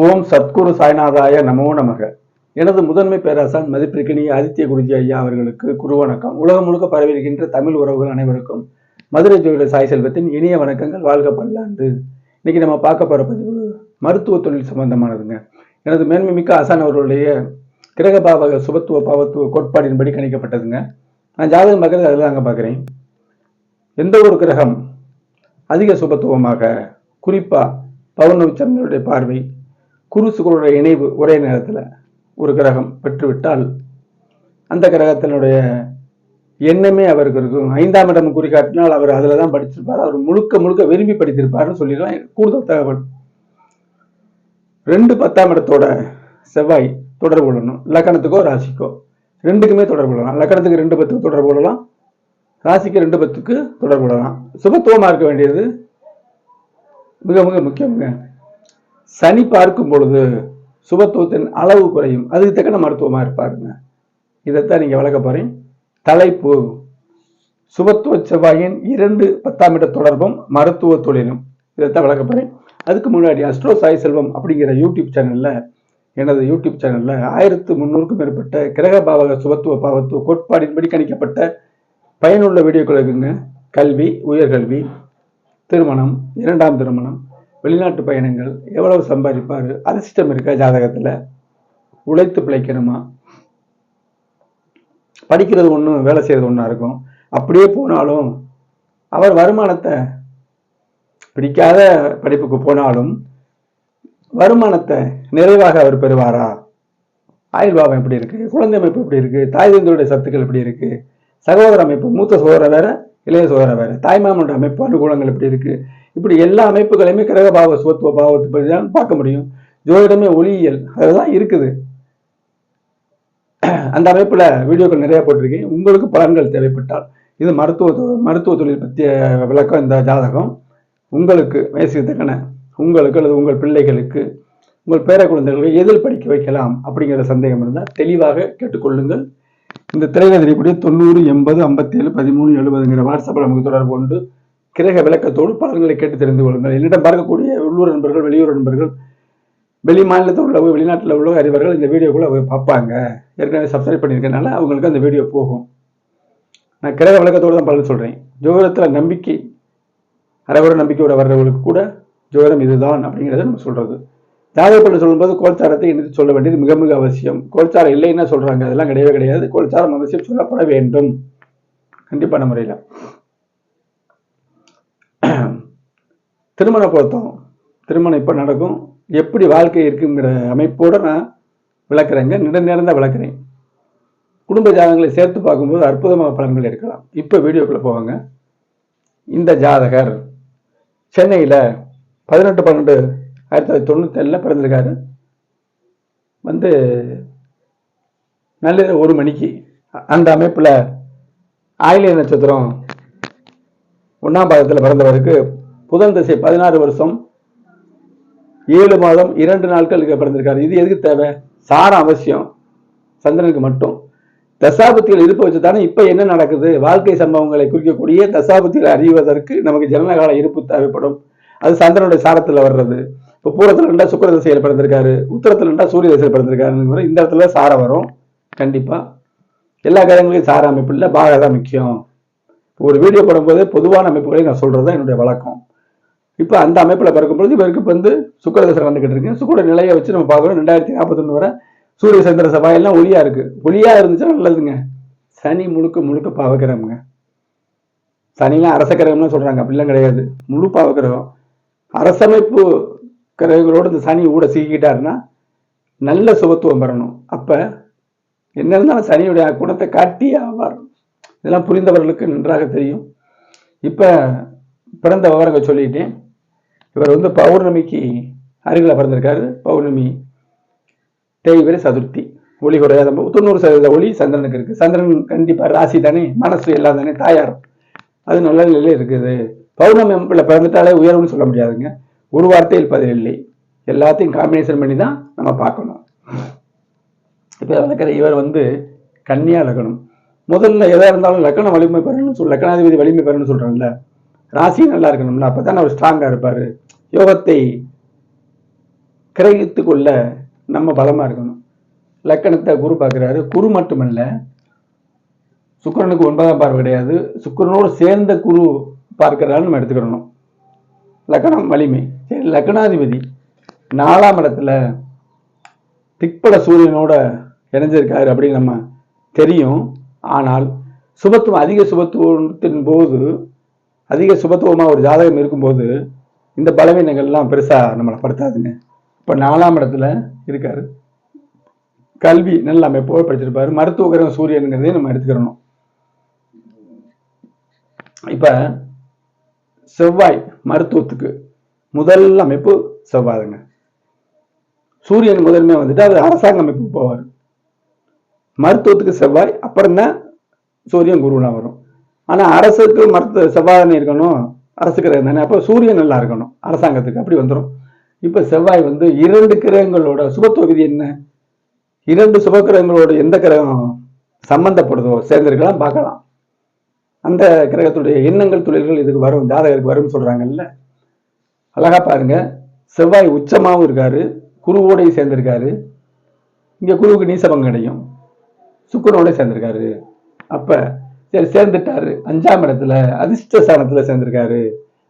ஓம் சத்குரு சாய்நாதாய நமோ நமக. எனது முதன்மை பேராசான் மதிப்பிற்கினிய ஆதித்ய குருஜி ஐயா அவர்களுக்கு குரு வணக்கம். உலகம் முழுக்க பரவியிருக்கின்ற தமிழ் உறவுகள் அனைவருக்கும் மதுரை ஜோதிட சாய் செல்வத்தின் இனிய வணக்கங்கள். வாழ்க பல்லாண்டு. இன்னைக்கு நம்ம பார்க்க போற பதிவு மருத்துவ தொழில் சம்பந்தமானதுங்க. எனது மேன்மைமிக்க ஆசான் அவர்களுடைய கிரக பாவக சுபத்துவ பாவத்துவ கோட்பாடின்படி கணிக்கப்பட்டதுங்க. நான் ஜாதகம் பார்க்கறது அதில் தாங்க பார்க்குறேன். எந்த ஒரு கிரகம் அதிக சுபத்துவமாக, குறிப்பா பௌர்ணமி சந்திரனுடைய பார்வை, குரு சுக்கிரனுடைய இணைவு ஒரே நேரத்தில் ஒரு கிரகம் பெற்றுவிட்டால் அந்த கிரகத்தினுடைய எண்ணமே அவருக்கு இருக்கும். 5ஆம் இடம் குறிகாட்டினால் அவர் அதில் தான் படிச்சிருப்பார். அவர் முழுக்க முழுக்க விரும்பி படித்திருப்பாருன்னு சொல்லிடலாம். கூடுதல் தகவல், 2 10ஆம் இடத்தோட செவ்வாய் தொடர்பு கொள்ளணும். லக்கணத்துக்கோ ராசிக்கோ ரெண்டுக்குமே தொடர்பு கொள்ளலாம். லக்கணத்துக்கு 2 10க்கு தொடர்பு கொள்ளலாம், ராசிக்கு 2 10க்கு தொடர்பு கொள்ளலாம். சுபத்துவமாக இருக்க வேண்டியது மிக மிக முக்கியங்க. சனி பார்க்கும் பொழுது சுபத்துவத்தின் அளவு குறையும். அதுக்கு தக்கன மருத்துவமாக இருப்பாருங்க. இதைத்தான் நீங்க விளக்க போறேன். தலைப்பு: சுபத்துவ செவ்வாயின் 2 10ஆம் இட தொடர்பும் மருத்துவ தொழிலும். இதைத்தான் விளக்க போறேன். அதுக்கு முன்னாடி அஸ்ட்ரோ சாய் செல்வம் அப்படிங்கிற யூடியூப் சேனல்ல, எனது யூடியூப் சேனல்ல 1300க்கும் மேற்பட்ட கிரக பாவக சுபத்துவ பாவத்துவ கோட்பாடின்படி கணிக்கப்பட்ட பயனுள்ள வீடியோக்கள் இருக்குங்க. கல்வி, உயர்கல்வி, திருமணம், 2ஆம் திருமணம், வெளிநாட்டு பயணங்கள், எவ்வளவு சம்பாதிப்பாரு, அதிர்ஷ்டம் இருக்கா ஜாதகத்துல, உழைத்து பிழைக்கணுமா, படிக்கிறது ஒன்றும் வேலை செய்யறது ஒன்றா இருக்கும், அப்படியே போனாலும் அவர் வருமானத்தை, பிடிக்காத படிப்புக்கு போனாலும் வருமானத்தை நிறைவாக அவர் பெறுவாரா, ஆயுள் பாவம் எப்படி இருக்கு, குழந்தை அமைப்பு எப்படி இருக்கு, தாய் தந்தையுடைய சத்துக்கள் எப்படி இருக்கு, சகோதர அமைப்பு, மூத்த சகோதர வேற இளைய சகோதர வேற, தாய்மாமனோட அமைப்பு அனுகூலங்கள் எப்படி இருக்கு, இப்படி எல்லா அமைப்புகளையுமே கிரக பாவ சுபத்துவ பாவத்தை பற்றி தான் பார்க்க முடியும். ஜோதிடமே ஒளியியல் அதுதான் இருக்குது. அந்த அமைப்புல வீடியோக்கள் நிறைய போட்டிருக்கேன். உங்களுக்கு பலன்கள் தேவைப்பட்டால், இது மருத்துவ தொழில் பற்றிய விளக்கம். இந்த ஜாதகம் உங்களுக்கு வயசுக்கு தக்கன உங்களுக்கு அல்லது உங்கள் பிள்ளைகளுக்கு, உங்கள் பேர குழந்தைகளுக்கு எதில் படிக்க வைக்கலாம் அப்படிங்கிற சந்தேகம் இருந்தால் தெளிவாக கேட்டுக்கொள்ளுங்கள். இந்த திரையில தெரியக்கூடிய 90 80 57 13 70ங்கிற வாட்ஸ்அப்பில் நமக்கு தொடர்பு கொண்டு கிரக விளக்கத்தோடு பலன்களை கேட்டு தெரிந்து கொள்ளுங்கள். என்னிடம் பார்க்கக்கூடிய உள்ளூர் நண்பர்கள், வெளியூர் நண்பர்கள், வெளி மாநிலத்தில் உள்ளவங்க, வெளிநாட்டில் உள்ள அறிவர்கள் இந்த வீடியோக்குள்ள அவங்க பார்ப்பாங்க. ஏற்கனவே சப்ஸ்கிரைப் பண்ணியிருக்கனால அவங்களுக்கு அந்த வீடியோ போகும். நான் கிரக விளக்கத்தோடு தான் பலன் சொல்றேன். ஜோதிடத்தில் நம்பிக்கை, அரைவர நம்பிக்கையோட வர்றவங்களுக்கு கூட ஜோதிடம் இதுதான் அப்படிங்கிறத நம்ம சொல்றது. ஜாதக பலன் சொல்லும்போது கோல்சாரத்தை இணைத்து சொல்ல வேண்டியது மிக மிக அவசியம். கோல்சாரம் இல்லைன்னா சொல்றாங்க, அதெல்லாம் கிடையவே கிடையாது. கோல்சாரம் அவசியம் சொல்லப்பட வேண்டும், கண்டிப்பான முறையில். திருமண பொருத்தம், திருமணம் இப்போ நடக்கும், எப்படி வாழ்க்கை இருக்குங்கிற அமைப்போட நான் விளக்குறேங்க. நேரம் தான் விளக்குறேன். குடும்ப ஜாதகங்களை சேர்த்து பார்க்கும்போது அற்புதமாக பலன்கள் இருக்கலாம். இப்போ வீடியோக்குள்ள போவாங்க. இந்த ஜாதகர் சென்னையில் 18/12/1997 பிறந்திருக்காரு. நள்ளிரவு 1 மணிக்கு அந்த அமைப்பில் ஆயிலிய நட்சத்திரம் 1ஆம் பாதத்தில் பிறந்தவருக்கு புதன் திசை 16 வருஷம் 7 மாதம் 2 நாட்களுக்கு பிறந்திருக்காரு. இது எதுக்கு தேவை? சாரம் அவசியம், சந்திரனுக்கு மட்டும். தசாபுத்திகள் இருப்ப வச்சு தானே இப்ப என்ன நடக்குது, வாழ்க்கை சம்பவங்களை குறிக்கக்கூடிய தசாபுத்திகளை அறிவதற்கு நமக்கு ஜனனகால இருப்பு தேவைப்படும். அது சந்திரனுடைய சாரத்துல வர்றது. இப்போ பூரத்தில் 2 சுக்கிர திசையில் பிறந்திருக்காரு, உத்தரத்தில் 2 சூரிய திசையில் பிறந்திருக்காரு. இந்த இடத்துல சாரம் வரும் கண்டிப்பா. எல்லா கிரகங்களையும் சார அமைப்பு இல்லை, பாக தான் முக்கியம். ஒரு வீடியோ போடும்போது பொதுவான அமைப்புகளை நான் சொல்றதுதான் என்னுடைய வழக்கம். இப்ப அந்த அமைப்புல பிறக்கும்போது இவருக்கு சுக்கிர தசை நடந்துகிட்டு இருக்கு. சுக்கிர நிலையை வச்சு நம்ம பார்க்கணும். 2041 வரை சூரிய சந்திர செவ்வாய் எல்லாம் ஒளியா இருக்கு. ஒளியா இருந்துச்சா நல்லதுங்க. சனி முழுக்க முழுக்க பாவகிரகம்ங்க. சனிலாம் அரச கிரகம்னு சொல்றாங்க, அப்படிலாம் கிடையாது. முழு பாவகிரகம். அரசமைப்பு கிரகங்களோடு இந்த சனி கூட சிக்கிக்கிட்டாருன்னா நல்ல சுபத்துவம் பெறணும். அப்ப என்ன இருந்தாலும் சனியுடைய குணத்தை காட்டி ஆவார். இதெல்லாம் புரிந்தவர்களுக்கு நன்றாக தெரியும். இப்ப பிறந்த விவரங்கள் சொல்லிட்டேன். இவர் பௌர்ணமிக்கு அருகில பிறந்திருக்காரு. பௌர்ணமி தேய்பிரை சதுர்த்தி, ஒளி குறையாத 90% ஒளி சந்திரனுக்கு இருக்கு. சந்திரன் கண்டிப்பா ராசி தானே, மனசு எல்லாம் தானே, தாயார், அது நல்ல நிலையில இருக்குது. பௌர்ணமி அமைப்புல பிறந்துட்டாலே உயர்வுன்னு சொல்ல முடியாதுங்க. ஒரு வார்த்தையில் பதில் இல்லை, எல்லாத்தையும் காம்பினேஷன் பண்ணி தான் நம்ம பார்க்கணும். இப்ப வளர்க்கிற இவர் கன்னியா லக்னம். முதல்ல எதா இருந்தாலும் லக்னம் வலிமை பெறணும், லக்னாதிபதி வலிமை பெறணும்னு சொல்றாங்கல்ல. ராசி நல்லா இருக்கணும்ல, அப்பதான் அவர் ஸ்ட்ராங்கா இருப்பாரு. யோகத்தை கிரகித்து கொள்ள நம்ம பலமா இருக்கணும். லக்கணத்தை குரு பார்க்கிறாரு. குரு மட்டுமல்ல, சுக்கிரனுக்கு 9ஆம் பார்வை கிடையாது, சுக்கிரனோடு சேர்ந்த குரு பார்க்கிறாரு நம்ம எடுத்துக்கிறணும். லக்கணம் வலிமை. சரி, லக்கணாதிபதி 4ஆம் இடத்துல திக்பல சூரியனோட இணைஞ்சிருக்காரு அப்படின்னு நம்ம தெரியும். ஆனால் சுபத்துவம், அதிக சுபத்துவத்தின் போது, அதிக சுபத்துவமாக ஒரு ஜாதகம் இருக்கும்போது இந்த பலவீனங்கள்லாம் பெருசா நம்மளை படுத்தாதுங்க. இப்போ 4ஆம் இடத்துல இருக்காரு. கல்வி நல்ல அமைப்போடு படிச்சிருப்பாரு. மருத்துவ கிரகம் சூரியனுங்கிறதையும் நம்ம எடுத்துக்கிறணும். இப்ப செவ்வாய் மருத்துவத்துக்கு முதல் அமைப்பு செவ்வாய்ங்க. சூரியன் முதன்மை வந்துட்டு அது அரசாங்க அமைப்பு போவார். மருத்துவத்துக்கு செவ்வாய், அப்புறம் தான் சூரியன் குருவனா வரும். ஆனா அரசுக்கு மருத்துவ செவ்வாய் இருக்கணும், அரசு கிரகம் தானே, அப்போ சூரியன் நல்லா இருக்கணும் அரசாங்கத்துக்கு, அப்படி வந்துடும். இப்ப செவ்வாய் வந்து 2 கிரகங்களோட சுபத்துவ விதி என்ன, 2 சுப கிரகங்களோட எந்த கிரகம் சம்பந்தப்படுதோ சேர்ந்திருக்கலாம் பார்க்கலாம். அந்த கிரகத்துடைய எண்ணங்கள் தொழில்கள் இதுக்கு வரும், ஜாதகருக்கு வரும் சொல்றாங்கல்ல. அழகா பாருங்க, செவ்வாய் உச்சமாவும் இருக்காரு, குருவோடையும் சேர்ந்திருக்காரு. இங்க குருவுக்கு நீசபங்கம் கிடைக்கும், சுக்கிரனோட சேர்ந்திருக்காரு. அப்ப சரி சேர்ந்துட்டாரு. 5ஆம் இடத்துல அதிர்ஷ்ட ஸ்தானத்துல சேர்ந்திருக்காரு.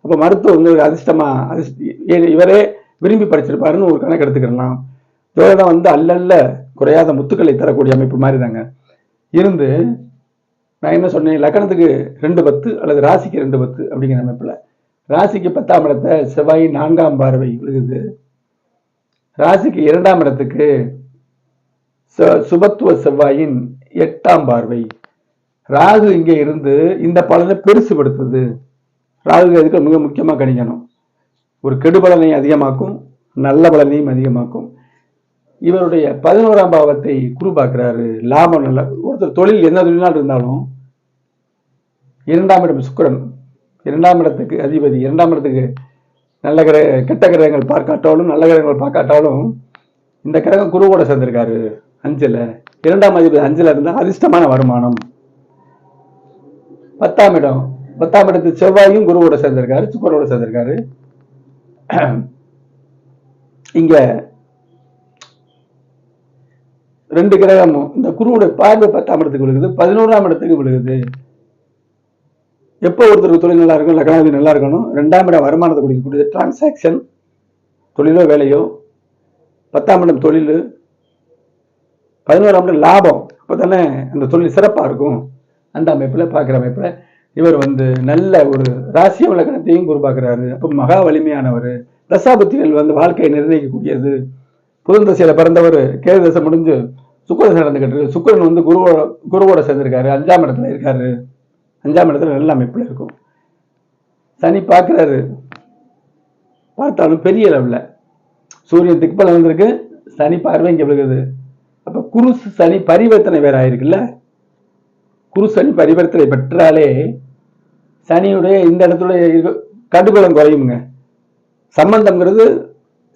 அப்ப மருத்துவம் வந்து அதிர்ஷ்டமா, இவரே விரும்பி படிச்சிருப்பாருன்னு ஒரு கணக்கு எடுத்துக்கலாம். ஜோதிடம் வந்து அல்லல்ல குறையாத முத்துக்களை தரக்கூடிய அமைப்பு மாதிரி தாங்க இருந்து. நான் என்ன சொன்னேன், லக்கணத்துக்கு 2-10 அல்லது ராசிக்கு 2-10 அப்படிங்கிற அமைப்புல ராசிக்கு 10ஆம் இடத்தை செவ்வாய் 4ஆம் பார்வை விழுகுது. ராசிக்கு 2ஆம் இடத்துக்கு சுபத்துவ செவ்வாயின் 8ஆம் பார்வை. ராகு இங்கே இருந்து இந்த பலனை பெருசுபடுத்துது. ராகு அதுக்கு மிக முக்கியமா கணிக்கணும். ஒரு கெடு பலனை அதிகமாக்கும், நல்ல பலனையும் அதிகமாக்கும். இவருடைய 11ஆம் பாவத்தை குரு பார்க்கிறாரு. லாபம் நல்ல, ஒருத்தர் தொழில் என்ன தொழிலாக இருந்தாலும் 2ஆம் இடம் சுக்கிரன், 2ஆம் இடத்துக்கு அதிபதி, 2ஆம் இடத்துக்கு நல்ல கெட்ட கிரகங்கள் பார்க்காட்டாலும் நல்ல கிரகங்கள் பார்க்காட்டாலும் இந்த கிரகம் குருவோட சேர்ந்திருக்காரு 5ல. 2ஆம் அதிபதி 5ல இருந்தா அதிர்ஷ்டமான வருமானம். 10ஆம் இடம், 10ஆம் இடத்து செவ்வாயும் குருவோட சேர்ந்திருக்காரு, சுக்கிரனோட சேர்ந்திருக்காரு. இங்க 2 கிரகமும் இந்த குருவோட பார்வை 10ஆம் இடத்துக்கு விழுகுது, 11ஆம் இடத்துக்கு விழுகுது. எப்போ ஒருத்தருக்கு தொழில் நல்லா இருக்கும், லக்னாதிபதி நல்லா இருக்கணும். 2ஆம் இடம் வருமானத்தை கொடுக்கக்கூடியது, டிரான்சாக்சன், தொழிலோ வேலையோ. 10ஆம் இடம் தொழில், 11ஆம் இடம் லாபம். அப்பதானே அந்த தொழில் சிறப்பா இருக்கும். அந்த அமைப்புல பார்க்கிற அமைப்புல இவர் வந்து நல்ல ஒரு ராசிய லக்னத்தையும் குரு பார்க்கிறாரு. அப்ப மகா வலிமையானவர். தசாபுத்திகள் வந்து வாழ்க்கையை நிர்ணயிக்கக்கூடியது. புதன் தசையில பிறந்தவர் கேது தசை முடிஞ்சு சுக்கிர தசை நடந்துகிட்டு இருக்கு. சுக்கிரன் வந்து குருவோட சேர்ந்திருக்காரு, 5ஆம் இடத்துல இருக்காரு. 5ஆம் இடத்துல நல்ல அமைப்புல இருக்கும். சனி பார்க்கிறாரு, பார்த்தாலும் பெரிய அளவுல. சூரியன் திக்பலம் வந்திருக்கு, சனி பார்வை இங்க விழுகுது. அப்ப குரு சனி பரிவர்த்தனை வேற ஆயிருக்குல்ல. குரு சனி பரிவர்த்தனை பெற்றாலே சனியுடைய இந்த இடத்துல கடுபலம் குறையுங்க. சம்பந்தம்ங்கிறது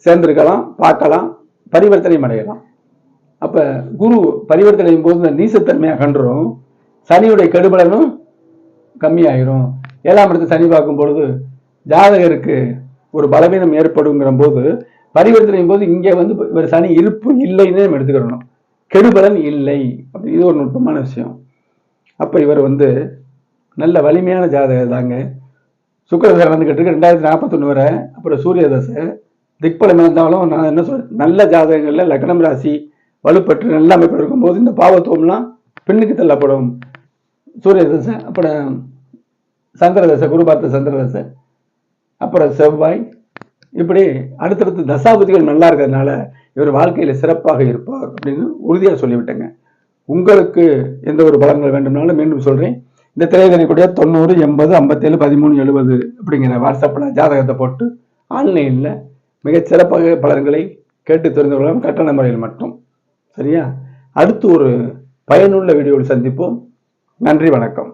சேர்ந்திருக்கலாம், பார்க்கலாம், பரிவர்த்தனையும் அடையலாம். அப்ப குரு பரிவர்த்தனையும் போது இந்த நீசத்தன்மை அகன்றும், சனியுடைய கெடுபலனும் கம்மியாயிரும். 7ஆம் இடத்தை சனி பார்க்கும் பொழுது ஜாதகருக்கு ஒரு பலவீனம் ஏற்படுங்கிற போது பரிவர்த்தனையும் போது இங்கே வந்து இவர் சனி இருப்பு இல்லைன்னு நம்ம எடுத்துக்கிறணும், கெடுபலன் இல்லை. அப்படி இது ஒரு நுட்பமான விஷயம். அப்ப இவர் வந்து நல்ல வலிமையான ஜாதகம் தாங்க. சுக்கிரதசை நடந்துகிட்டு இருக்கு 2041 வரை. அப்புறம் சூரிய தசை திக்பலம் இருந்தாலும் நான் என்ன சொல்றேன், நல்ல ஜாதகங்கள்ல லக்னம் ராசி வலுப்பற்று நல்ல அமைப்பு இருக்கும்போது இந்த பாவத்துவம்லாம் பின்னுக்கு தள்ளப்படும். சூரிய தசை, அப்புறம் சந்திர தசை, குரு பார்த்த சந்திர தசை, அப்புறம் செவ்வாய், இப்படி அடுத்தடுத்து தசாபதிகள் நல்லா இருக்கிறதுனால இவர் வாழ்க்கையில சிறப்பாக இருப்பார் அப்படின்னு உறுதியாக சொல்லிவிட்டேங்க. உங்களுக்கு எந்த ஒரு பலன்கள் வேண்டும்னாலும் மீண்டும் சொல்றேன். இந்த திரையதனைக்கூடிய 90 80 57 13 70 அப்படிங்கிற வாட்ஸ்அப்ல ஜாதகத்தை போட்டு ஆன்லைன்ல மிகச்சிறப்பாக பலன்களை கேட்டு தெரிந்து கொள்ளலாம், கட்டண முறையில் மட்டும். சரியா? அடுத்து ஒரு பயனுள்ள வீடியோவில் சந்திப்போம். நன்றி, வணக்கம்.